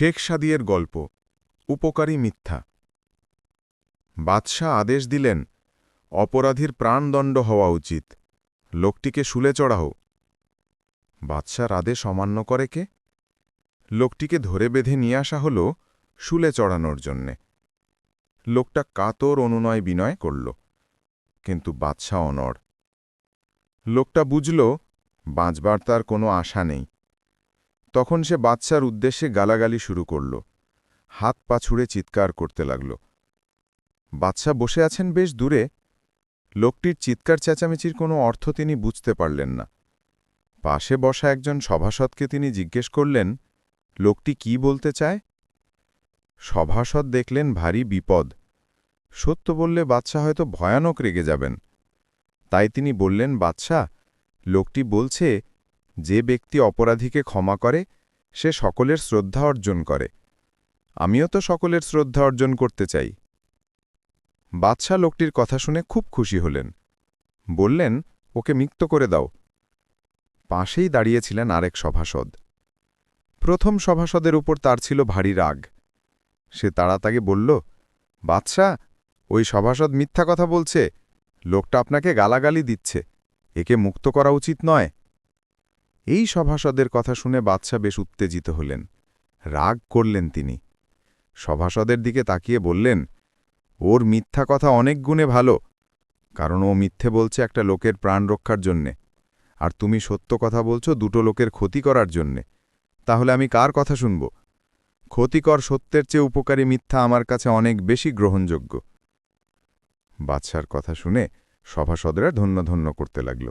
শেখ সাদিয়ের গল্প উপকারী মিথ্যা। বাদশাহ আদেশ দিলেন, অপরাধীর প্রাণদণ্ড হওয়া উচিত, লোকটিকে শুলে চড়াও। বাদশার আদেশ অমান্য করে কে? লোকটিকে ধরে বেঁধে নিয়ে আসা হল শুলে চড়ানোর জন্যে। লোকটা কাতর অনুনয় বিনয় করল, কিন্তু বাদশাহ অনড়। লোকটা বুঝল বাঁচবার তার কোনো আশা নেই। তখন সে বাদশার উদ্দেশ্যে গালাগালি শুরু করল, হাত পা ছুঁড়ে চিৎকার করতে লাগল। বাদশাহ বসে আছেন বেশ দূরে। লোকটির চিৎকার চেঁচামেচির কোনো অর্থ তিনি বুঝতে পারলেন না। পাশে বসা একজন সভাসদকে তিনি জিজ্ঞেস করলেন, লোকটি কি বলতে চায়? সভাসদ দেখলেন ভারী বিপদ। সত্য বললে বাদশাহ হয়তো ভয়ানক রেগে যাবেন। তাই তিনি বললেন, বাদশাহ, লোকটি বলছে যে ব্যক্তি অপরাধীকে ক্ষমা করে সে সকলের শ্রদ্ধা অর্জন করে। আমিও তো সকলের শ্রদ্ধা অর্জন করতে চাই। বাদশাহ লোকটির কথা শুনে খুব খুশি হলেন। বললেন, ওকে মুক্ত করে দাও। পাশেই দাঁড়িয়েছিলেন আরেক সভাসদ। প্রথম সভাসদের উপর তার ছিল ভারী রাগ। সে তাড়াতাড়ি বলল, বাদশাহ, ওই সভাসদ মিথ্যা কথা বলছে। লোকটা আপনাকে গালাগালি দিচ্ছে, একে মুক্ত করা উচিত নয়। এই সভাসদের কথা শুনে বাদশাহ বেশ উত্তেজিত হলেন। রাগ করলেন তিনি। সভাসদের দিকে তাকিয়ে বললেন, ওর মিথ্যা কথা অনেক গুণে ভালো, কারণ ও মিথ্যে বলছে একটা লোকের প্রাণ রক্ষার জন্যে, আর তুমি সত্য কথা বলছো দুটো লোকের ক্ষতি করার জন্যে। তাহলে আমি কার কথা শুনব? ক্ষতিকর সত্যের চেয়ে উপকারী মিথ্যা আমার কাছে অনেক বেশি গ্রহণযোগ্য। বাদশার কথা শুনে সভাসদরা ধন্য ধন্য করতে লাগল।